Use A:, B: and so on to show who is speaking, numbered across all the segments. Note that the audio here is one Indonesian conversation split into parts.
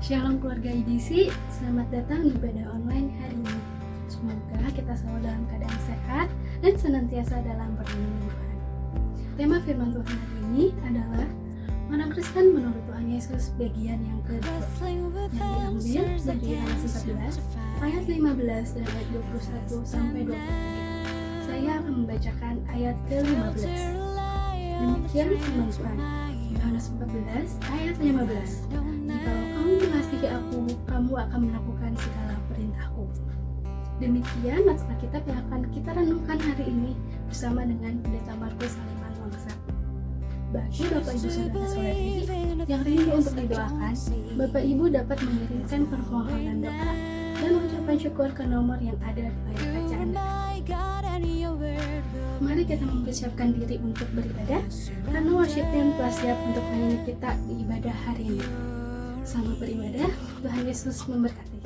A: Shalom keluarga IBC, selamat datang di ibadah online hari ini. Semoga kita selalu dalam keadaan sehat dan senantiasa dalam perlindungan Tuhan. Tema firman Tuhan hari ini adalah orang Kristen menurut Tuhan Yesus bagian yang kedua, yang diambil dari Yohanes 14 ayat 15 dan ayat 21 sampai 23. Saya akan membacakan ayat ke-15. Demikian firman Tuhan. Yohanes 14 ayat 15. Jikalau kamu mengasihi aku, kamu akan melakukan segala perintahku. Demikian naskah Alkitab yang akan kita renungkan hari ini bersama dengan Pendeta Markus Haliman Wangsa. Bagi Bapak Ibu Saudara-saudari yang rindu untuk didoakan, Bapak Ibu dapat mengirimkan permohonan doa dan ucapan syukur ke nomor yang ada di layar kaca Anda. Mari kita mempersiapkan diri untuk beribadah, karena worship team telah siap untuk melayani kita di ibadah hari ini. Selamat beribadah, Tuhan Yesus memberkati.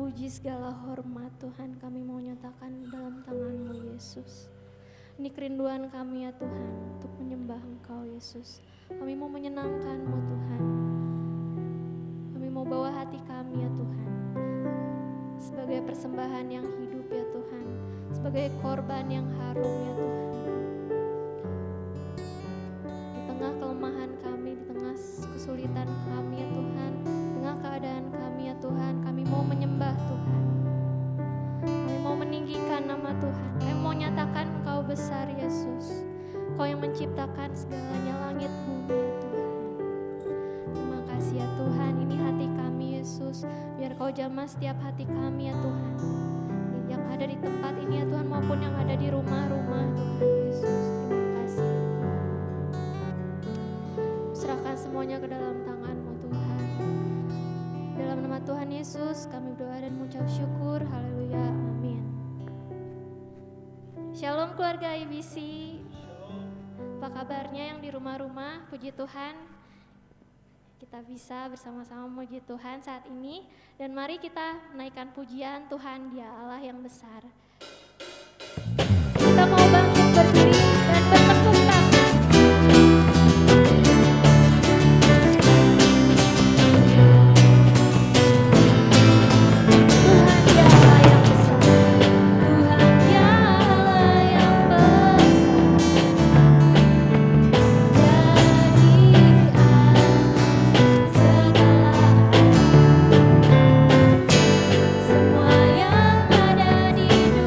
B: puji, segala hormat Tuhan kami mau nyatakan dalam tangan-Mu Yesus. Ini kerinduan kami ya Tuhan untuk menyembah Engkau Yesus. Kami mau menyenangkan-Mu Tuhan. Kami mau bawa hati kami ya Tuhan sebagai persembahan yang hidup ya Tuhan, sebagai korban yang harum ya Tuhan. Di tengah kelemahan kami, di tengah kesulitan kami ya Tuhan, di tengah keadaan kami ya Tuhan, kami mau menyembah Tuhan. Kami mau meninggikan nama Tuhan. Kami mau nyatakan Engkau besar Yesus. Engkau yang menciptakan segalanya, langit bumi ya Tuhan. Terima kasih ya Tuhan, ini hati kami Yesus. Biar Kau jamah setiap hati kami ya Tuhan, yang ada di tempat ini ya Tuhan maupun yang ada di rumah-rumah Tuhan Yesus. Terima kasih. Serahkan semuanya ke dalam tangan-Mu Tuhan. Dalam nama Tuhan Yesus kami berdoa dan mengucap syukur. Haleluya, amin. Shalom keluarga IBC. Apa kabarnya yang di rumah-rumah? Puji Tuhan, kita bisa bersama-sama memuji Tuhan saat ini. Dan mari kita naikkan pujian Tuhan, Dia Allah yang besar. Kita mau bangkit berdiri dan bertepuk tangan. Semua yang ada di dunia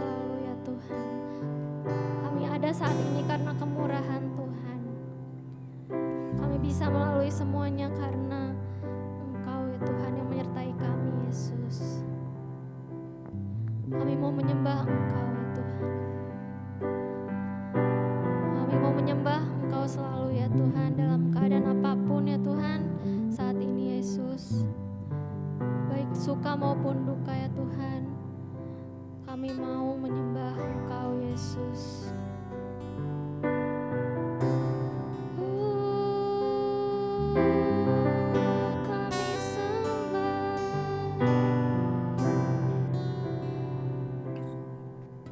B: Engkau ya Tuhan. Kami ada saat ini karena kemurahan Tuhan. Kami bisa melalui semuanya karena Engkau ya Tuhan yang menyertai kami, Yesus. Kami mau menyembah Engkau ya Tuhan. Kami mau menyembah Engkau selalu ya Tuhan, dalam keadaan apapun ya Tuhan saat ini, Yesus. Baik suka maupun duka ya Tuhan, kami mau menyembah Engkau, Yesus. Kami sembah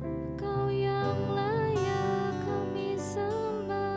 B: Engkau yang layak, kami sembah.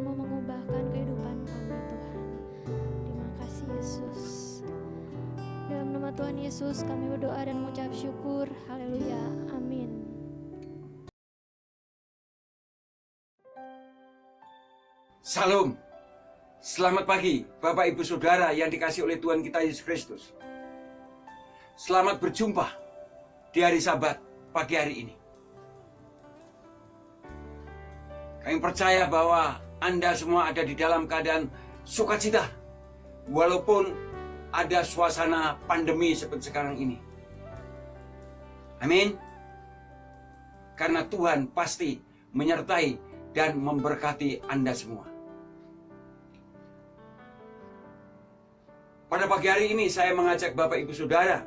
B: mau mengubahkan kehidupan kami Tuhan. Terima kasih Yesus. Dalam nama Tuhan Yesus kami berdoa dan mengucap syukur. Haleluya. Amin.
C: Salam. Selamat pagi Bapak Ibu Saudara yang dikasihi oleh Tuhan kita Yesus Kristus. Selamat berjumpa di hari Sabat pagi hari ini. Kami percaya bahwa Anda semua ada di dalam keadaan sukacita, walaupun ada suasana pandemi seperti sekarang ini. Amin. Karena Tuhan pasti menyertai dan memberkati Anda semua. Pada pagi hari ini saya mengajak Bapak Ibu Saudara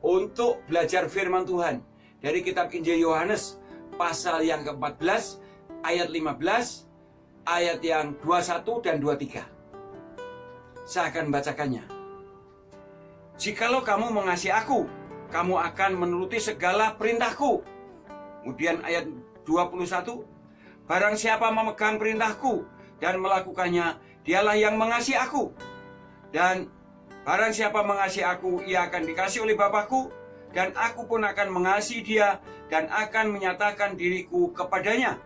C: untuk belajar firman Tuhan dari kitab Injil Yohanes pasal yang ke-14 ayat 15, ayat yang 21 dan 23. Saya akan membacakannya. Jikalau kamu mengasihi aku, kamu akan menuruti segala perintahku. Kemudian ayat 21, barang siapa memegang perintahku dan melakukannya, dialah yang mengasihi aku. Dan barang siapa mengasihi aku, ia akan dikasihi oleh Bapakku, dan aku pun akan mengasihi dia dan akan menyatakan diriku kepadanya.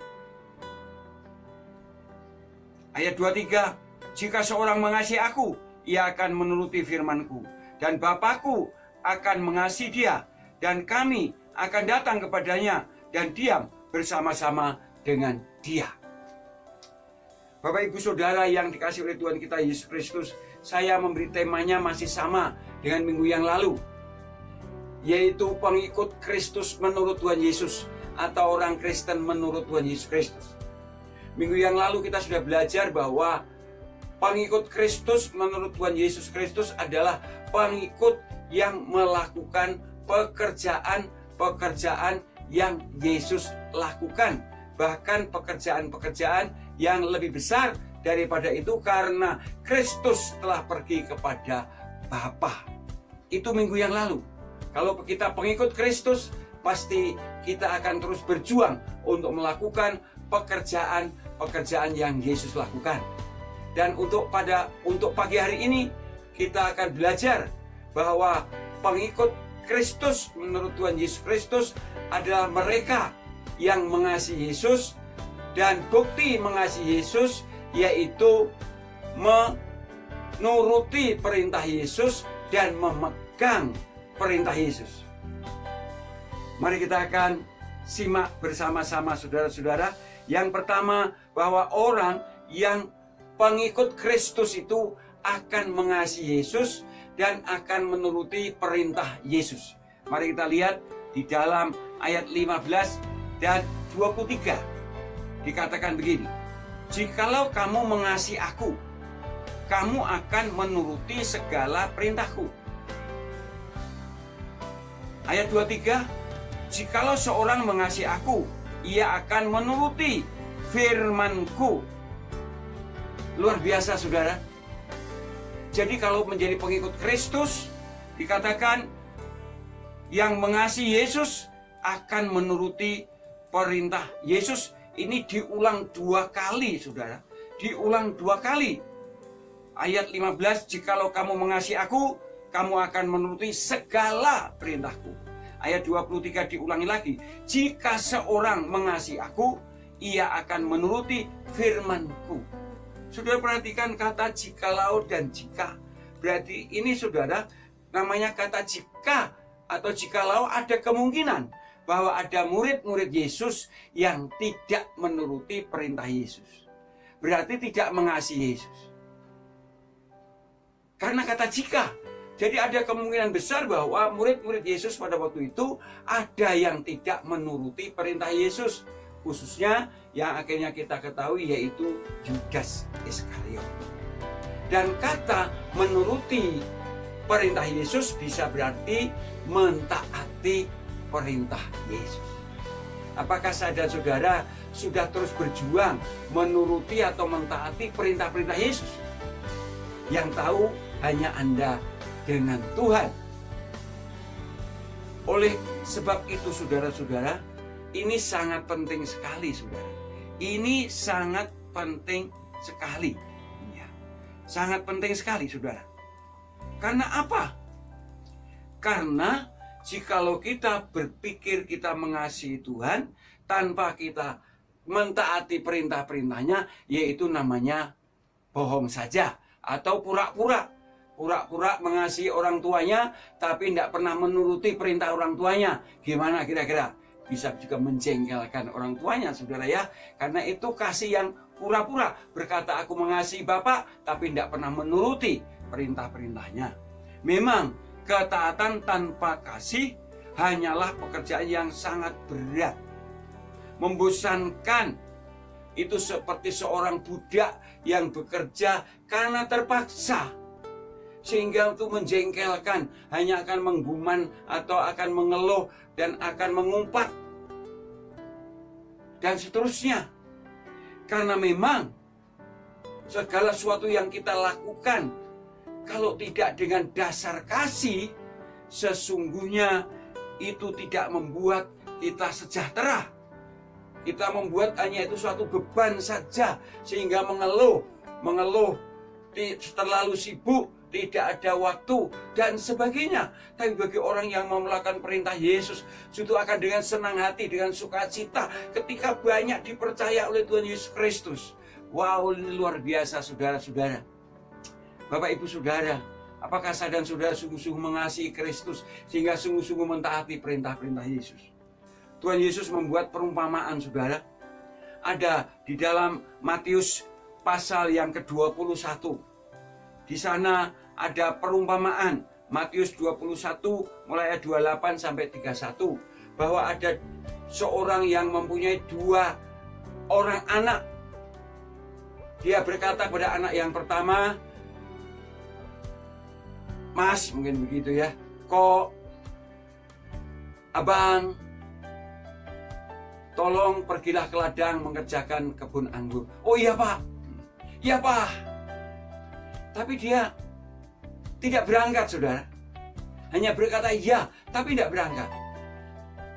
C: Ayat 23, jika seorang mengasihi aku, ia akan menuruti firmanku, dan Bapakku akan mengasihi dia, dan kami akan datang kepadanya dan diam bersama-sama dengan dia. Bapak Ibu Saudara yang dikasihi oleh Tuhan kita Yesus Kristus, saya memberi temanya masih sama dengan minggu yang lalu, yaitu pengikut Kristus menurut Tuhan Yesus atau orang Kristen menurut Tuhan Yesus Kristus. Minggu yang lalu kita sudah belajar bahwa pengikut Kristus menurut Tuhan Yesus Kristus adalah pengikut yang melakukan pekerjaan-pekerjaan yang Yesus lakukan. Bahkan pekerjaan-pekerjaan yang lebih besar daripada itu karena Kristus telah pergi kepada Bapa. Itu minggu yang lalu. Kalau kita pengikut Kristus, pasti kita akan terus berjuang untuk melakukan pekerjaan-pekerjaan yang Yesus lakukan. Dan untuk pagi hari ini kita akan belajar bahwa pengikut Kristus menurut Tuhan Yesus Kristus adalah mereka yang mengasihi Yesus, dan bukti mengasihi Yesus yaitu menuruti perintah Yesus dan memegang perintah Yesus. Mari kita akan simak bersama-sama saudara-saudara. Yang pertama, bahwa orang yang pengikut Kristus itu akan mengasihi Yesus dan akan menuruti perintah Yesus. Mari kita lihat di dalam ayat 15 dan 23. Dikatakan begini, jikalau kamu mengasihi aku, kamu akan menuruti segala perintahku. Ayat 23, jikalau seorang mengasihi aku, ia akan menuruti firmanku. Luar biasa saudara. Jadi kalau menjadi pengikut Kristus, dikatakan yang mengasihi Yesus akan menuruti perintah Yesus. Ini diulang 2 kali saudara. Diulang 2 kali. Ayat 15, jikalau kamu mengasihi aku, kamu akan menuruti segala perintahku. Ayat 23 diulangi lagi, jika seorang mengasihi aku, ia akan menuruti firmanku. Saudara perhatikan kata jikalau dan jika. Berarti ini saudara, namanya kata jika atau jikalau ada kemungkinan bahwa ada murid-murid Yesus yang tidak menuruti perintah Yesus. Berarti tidak mengasihi Yesus. Karena kata jika. Jadi ada kemungkinan besar bahwa murid-murid Yesus pada waktu itu ada yang tidak menuruti perintah Yesus. Khususnya yang akhirnya kita ketahui yaitu Yudas Iskariot. Dan kata menuruti perintah Yesus bisa berarti mentaati perintah Yesus. Apakah saya dan saudara sudah terus berjuang menuruti atau mentaati perintah-perintah Yesus? Yang tahu hanya Anda dengan Tuhan. Oleh sebab itu saudara-saudara, ini sangat penting sekali saudara. Ini sangat penting sekali. Ya, sangat penting sekali, saudara. Karena apa? Karena jikalau kita berpikir kita mengasihi Tuhan tanpa kita mentaati perintah-perintahnya, yaitu namanya bohong saja atau pura-pura. Pura-pura mengasihi orang tuanya tapi tidak pernah menuruti perintah orang tuanya. Gimana kira-kira? Bisa juga menjengkelkan orang tuanya, saudara ya. Karena itu kasih yang pura-pura. Berkata aku mengasihi Bapak tapi tidak pernah menuruti perintah-perintahnya. Memang ketaatan tanpa kasih hanyalah pekerjaan yang sangat berat, membosankan. Itu seperti seorang budak yang bekerja karena terpaksa, sehingga itu menjengkelkan, hanya akan mengguman atau akan mengeluh dan akan mengumpat dan seterusnya. Karena memang segala sesuatu yang kita lakukan kalau tidak dengan dasar kasih, sesungguhnya itu tidak membuat kita sejahtera. Kita membuat hanya itu suatu beban saja, sehingga mengeluh, terlalu sibuk, tidak ada waktu, dan sebagainya. Tapi bagi orang yang mau melakukan perintah Yesus, justru akan dengan senang hati, dengan sukacita, ketika banyak dipercaya oleh Tuhan Yesus Kristus. Wow, luar biasa, saudara-saudara. Bapak, Ibu, Saudara, apakah saya dan saudara sungguh-sungguh mengasihi Kristus sehingga sungguh-sungguh mentaati perintah-perintah Yesus? Tuhan Yesus membuat perumpamaan, saudara. Ada di dalam Matius pasal yang ke-21. Di sana ada perumpamaan, Matius 21 mulai ayat 28 sampai 31, bahwa ada seorang yang mempunyai 2 orang anak. Dia berkata kepada anak yang pertama, "Mas," mungkin begitu ya, "kok abang, tolong pergilah ke ladang mengerjakan kebun anggur." "Oh iya Pak, iya Pak." Tapi dia tidak berangkat, saudara. Hanya berkata iya, tapi tidak berangkat.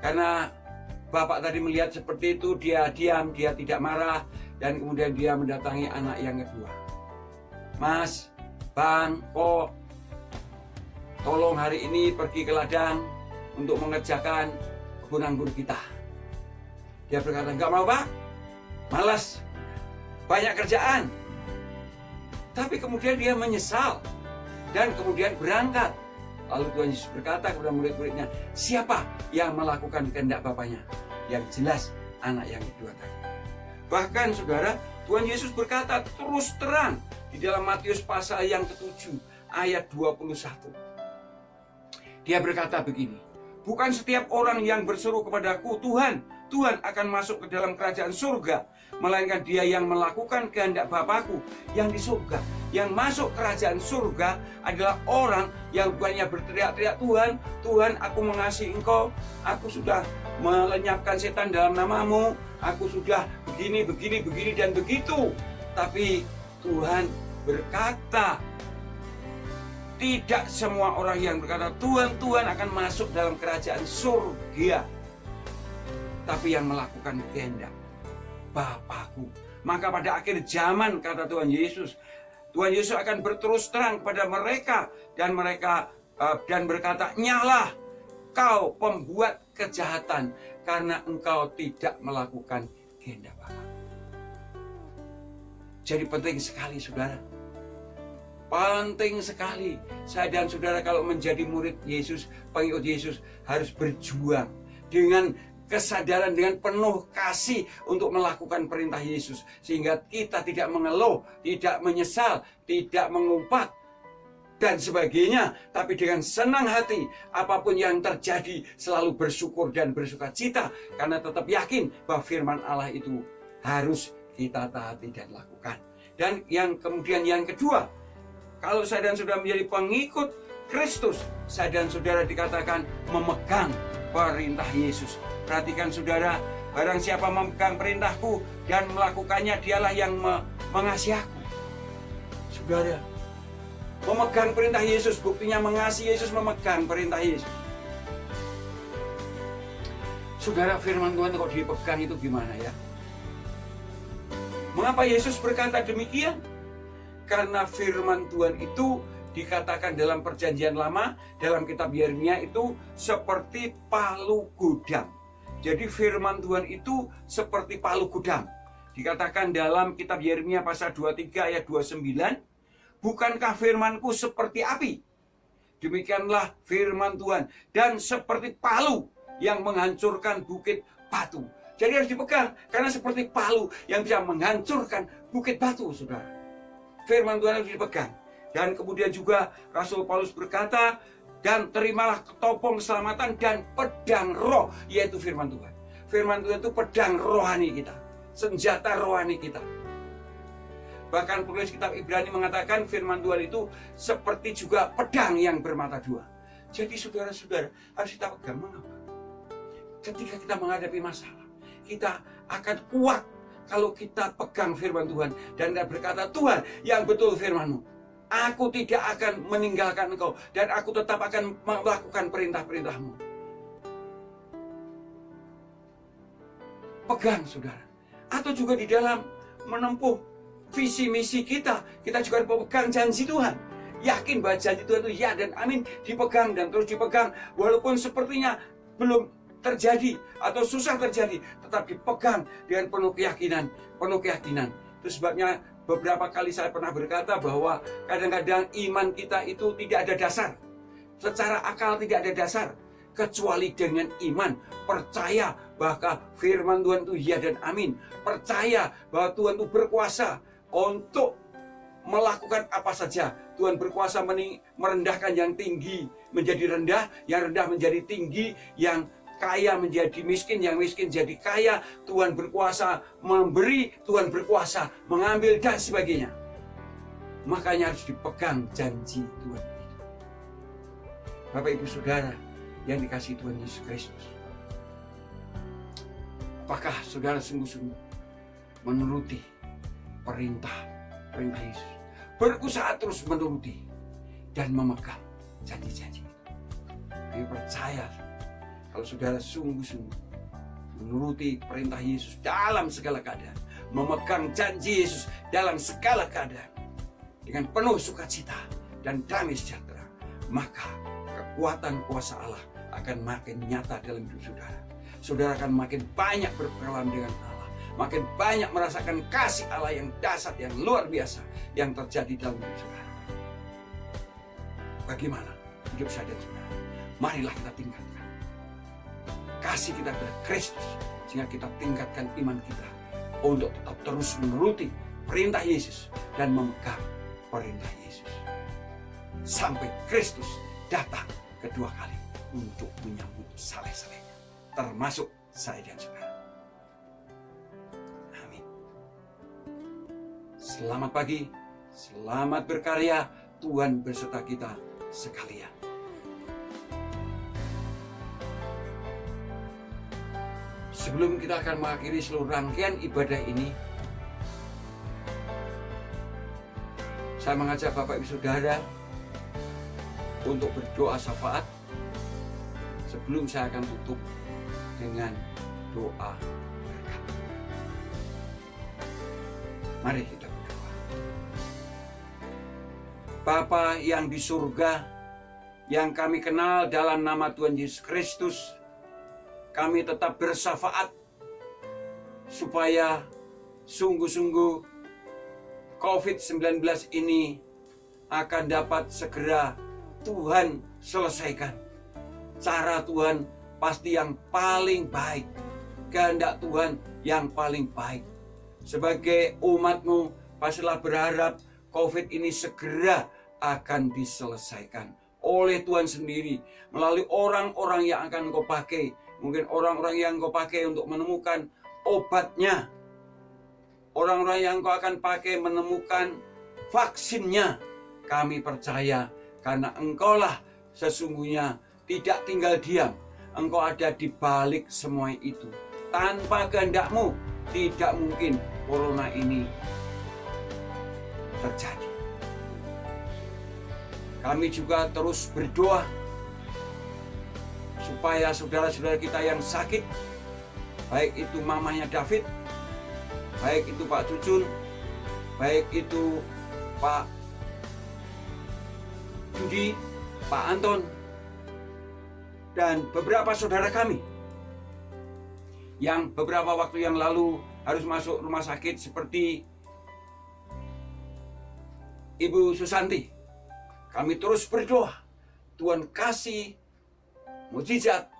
C: Karena bapak tadi melihat seperti itu, dia diam, dia tidak marah. Dan kemudian dia mendatangi anak yang kedua. "Mas, bang, kok tolong hari ini pergi ke ladang untuk mengerjakan kebun anggur kita." Dia berkata, "Enggak mau Pak, malas, banyak kerjaan." Tapi kemudian dia menyesal dan kemudian berangkat. Lalu Tuhan Yesus berkata kepada murid-muridnya, "Siapa yang melakukan kehendak Bapaknya?" Yang jelas anak yang kedua tadi. Bahkan saudara, Tuhan Yesus berkata terus terang di dalam Matius pasal yang ke-7 ayat 21. Dia berkata begini, "Bukan setiap orang yang berseru kepadaku, 'Tuhan, Tuhan,' akan masuk ke dalam kerajaan surga, melainkan dia yang melakukan kehendak Bapakku yang di surga." Yang masuk kerajaan surga adalah orang yang bukannya berteriak-teriak, "Tuhan, Tuhan, aku mengasihi Engkau, aku sudah melenyapkan setan dalam namamu, aku sudah begini, dan begitu." Tapi Tuhan berkata, tidak semua orang yang berkata, "Tuhan, Tuhan," akan masuk dalam kerajaan surga, tapi yang melakukan kehendak Bapakku. Maka pada akhir zaman, kata Tuhan Yesus akan berterus terang kepada mereka dan berkata, "Nyalah kau pembuat kejahatan, karena engkau tidak melakukan kehendak Bapa." Jadi penting sekali, saudara. Penting sekali. Saya dan saudara kalau menjadi murid Yesus, pengikut Yesus, harus berjuang dengan kesadaran, dengan penuh kasih untuk melakukan perintah Yesus. Sehingga kita tidak mengeluh, tidak menyesal, tidak mengumpat, dan sebagainya. Tapi dengan senang hati, apapun yang terjadi, selalu bersyukur dan bersuka cita. Karena tetap yakin bahwa firman Allah itu harus kita taati dan lakukan. Dan yang kemudian yang kedua, kalau saya dan saudara menjadi pengikut Kristus, saya dan saudara dikatakan memegang perintah Yesus. Perhatikan saudara, barang siapa memegang perintahku dan melakukannya, dialah yang mengasihi aku. Saudara, memegang perintah Yesus, buktinya mengasihi Yesus, memegang perintah Yesus. Saudara, firman Tuhan kok dipegang itu gimana ya? Mengapa Yesus berkata demikian? Karena firman Tuhan itu dikatakan dalam perjanjian lama, dalam kitab Yeremia itu seperti palu gudang. Jadi firman Tuhan itu seperti palu gudang. Dikatakan dalam kitab Yeremia pasal 23 ayat 29, bukankah firmanku seperti api? Demikianlah firman Tuhan, dan seperti palu yang menghancurkan bukit batu. Jadi harus dipegang, karena seperti palu yang bisa menghancurkan bukit batu, saudara. Firman Tuhan harus dipegang. Dan kemudian juga Rasul Paulus berkata, dan terimalah ketopong keselamatan dan pedang roh, yaitu firman Tuhan. Firman Tuhan itu pedang rohani kita, senjata rohani kita. Bahkan penulis kitab Ibrani mengatakan firman Tuhan itu seperti juga pedang yang bermata dua. Jadi saudara-saudara harus kita pegang. Mengapa? Ketika kita menghadapi masalah, kita akan kuat kalau kita pegang firman Tuhan dan kita berkata, Tuhan yang betul firman-Mu, aku tidak akan meninggalkan Engkau dan aku tetap akan melakukan perintah-perintah-Mu. Pegang, saudara. Atau juga di dalam menempuh visi misi kita juga pegang janji Tuhan. Yakin bahwa janji Tuhan itu ya dan amin, dipegang dan terus dipegang. Walaupun sepertinya belum terjadi atau susah terjadi, tetap dipegang dengan penuh keyakinan. Itu sebabnya beberapa kali saya pernah berkata bahwa kadang-kadang iman kita itu tidak ada dasar. Secara akal tidak ada dasar. Kecuali dengan iman, percaya bahwa firman Tuhan itu ya dan amin. Percaya bahwa Tuhan itu berkuasa untuk melakukan apa saja. Tuhan berkuasa merendahkan yang tinggi menjadi rendah, yang rendah menjadi tinggi, yang kaya menjadi miskin, yang miskin jadi kaya. Tuhan berkuasa memberi, Tuhan berkuasa mengambil dan sebagainya. Makanya harus dipegang janji Tuhan itu. Bapak Ibu Saudara yang dikasihi Tuhan Yesus Kristus, apakah saudara sungguh-sungguh menuruti perintah Yesus, berusaha terus menuruti dan memegang janji-janji itu? Kami percaya kalau saudara sungguh-sungguh menuruti perintah Yesus dalam segala keadaan, memegang janji Yesus dalam segala keadaan dengan penuh sukacita dan damai sejahtera, maka kekuatan kuasa Allah akan makin nyata dalam hidup saudara. Saudara akan makin banyak berpengalaman dengan Allah, makin banyak merasakan kasih Allah yang dahsyat, yang luar biasa yang terjadi dalam hidup saudara. Bagaimana hidup saya dan saudara? Marilah kita tingkatkan kasih kita kepada Kristus, sehingga kita tingkatkan iman kita untuk tetap terus menuruti perintah Yesus dan memegang perintah Yesus sampai Kristus datang kedua kali untuk menyambut saleh-salehnya, termasuk saya dan saudara. Amin. Selamat pagi, selamat berkarya, Tuhan berserta kita sekalian. Sebelum kita akan mengakhiri seluruh rangkaian ibadah ini, saya mengajak Bapak Ibu Saudara untuk berdoa syafaat sebelum saya akan tutup dengan doa berkat. Mari kita berdoa. Bapa yang di surga, yang kami kenal dalam nama Tuhan Yesus Kristus, kami tetap bersyafaat supaya sungguh-sungguh COVID-19 ini akan dapat segera Tuhan selesaikan. Cara Tuhan pasti yang paling baik, kehendak Tuhan yang paling baik. Sebagai umat-Mu, pastilah berharap COVID ini segera akan diselesaikan oleh Tuhan sendiri, melalui orang-orang yang akan Engkau pakai. Mungkin orang-orang yang Engkau pakai untuk menemukan obatnya, orang-orang yang Engkau akan pakai menemukan vaksinnya. Kami percaya karena Engkaulah sesungguhnya tidak tinggal diam. Engkau ada di balik semua itu. Tanpa kehendak-Mu tidak mungkin corona ini terjadi. Kami juga terus berdoa supaya saudara-saudara kita yang sakit, baik itu mamanya David, baik itu Pak Cucun, baik itu Pak Judi, Pak Anton, dan beberapa saudara kami yang beberapa waktu yang lalu harus masuk rumah sakit seperti Ibu Susanti. Kami terus berdoa, Tuhan kasih mukjizat,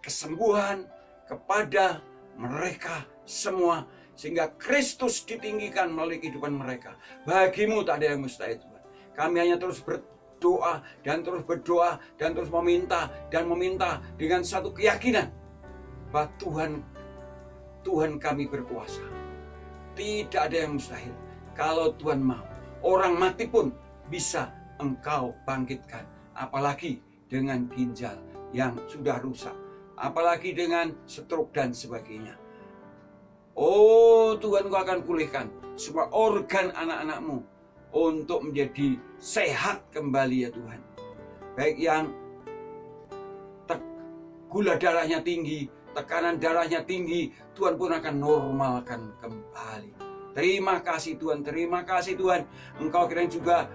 C: kesembuhan kepada mereka semua, sehingga Kristus ditinggikan melalui kehidupan mereka. Bagimu tak ada yang mustahil, Tuhan. Kami hanya terus berdoa dan terus berdoa dan terus meminta dan meminta dengan satu keyakinan bahwa Tuhan kami berkuasa. Tidak ada yang mustahil. Kalau Tuhan mau, orang mati pun bisa Engkau bangkitkan. Apalagi dengan ginjal yang sudah rusak, apalagi dengan stroke dan sebagainya. Oh Tuhan, Kau akan pulihkan semua organ anak-anak-Mu untuk menjadi sehat kembali ya Tuhan. Baik yang gula darahnya tinggi, tekanan darahnya tinggi, Tuhan pun akan normalkan kembali. Terima kasih Tuhan, terima kasih Tuhan. Engkau kiranya juga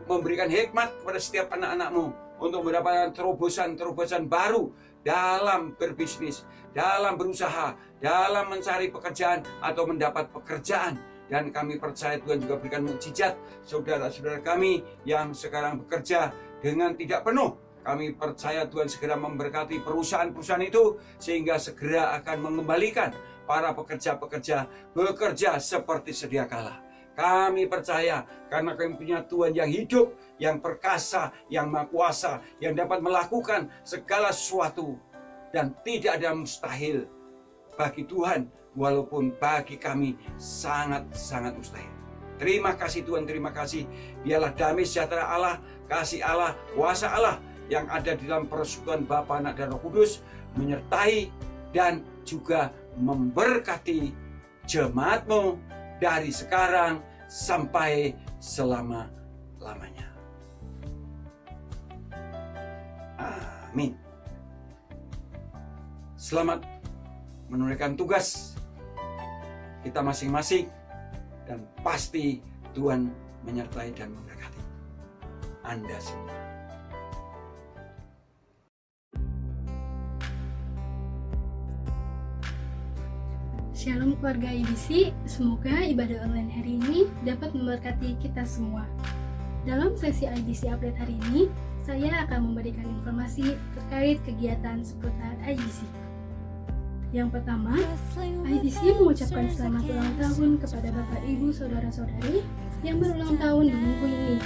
C: memberikan hikmat kepada setiap anak-anak-Mu untuk mendapatkan terobosan-terobosan baru dalam berbisnis, dalam berusaha, dalam mencari pekerjaan atau mendapat pekerjaan. Dan kami percaya Tuhan juga berikan mukjizat saudara-saudara kami yang sekarang bekerja dengan tidak penuh. Kami percaya Tuhan segera memberkati perusahaan-perusahaan itu sehingga segera akan mengembalikan para pekerja-pekerja bekerja seperti sedia kala. Kami percaya karena kami punya Tuhan yang hidup, yang perkasa, yang maha kuasa, yang dapat melakukan segala sesuatu dan tidak ada mustahil bagi Tuhan, walaupun bagi kami sangat-sangat mustahil. Terima kasih Tuhan, terima kasih. Biarlah damai sejahtera Allah, kasih Allah, kuasa Allah yang ada di dalam persekutuan Bapa, Anak, dan Roh Kudus menyertai dan juga memberkati jemaat-Mu dari sekarang sampai selama-lamanya. Amin. Selamat menunaikan tugas kita masing-masing dan pasti Tuhan menyertai dan memberkati Anda semua.
A: Shalom keluarga IBC, semoga ibadah online hari ini dapat memberkati kita semua. Dalam sesi IBC Update hari ini, saya akan memberikan informasi terkait kegiatan seputar IBC. Yang pertama, IBC mengucapkan selamat ulang tahun kepada Bapak Ibu Saudara-saudari yang berulang tahun di minggu ini.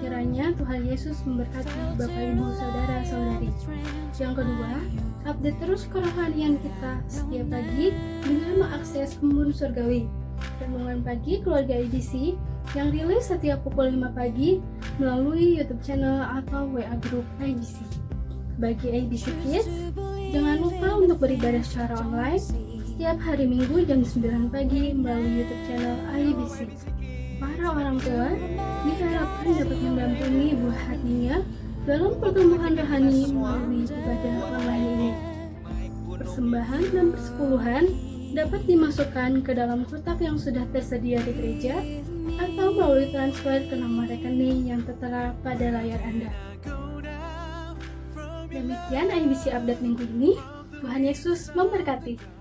A: Kiranya Tuhan Yesus memberkati Bapak Ibu Saudara-saudari. Yang kedua, update terus kerohanian kita setiap pagi dengan mengakses embun surgawi. Renungan pagi keluarga IBC yang rilis setiap pukul 5 pagi melalui YouTube channel atau WA group IBC. Bagi IBC Kids, jangan lupa untuk beribadah secara online setiap hari Minggu jam 9 pagi melalui YouTube channel IBC. Para orang tua diharapkan dapat mendampingi buah hatinya dalam pertumbuhan rohani melalui ibadah online ini. Persembahan dan persepuluhan dapat dimasukkan ke dalam kotak yang sudah tersedia di gereja atau melalui transfer ke nomor rekening yang tertera pada layar Anda. Demikian IBC Update minggu ini. Tuhan Yesus memberkati.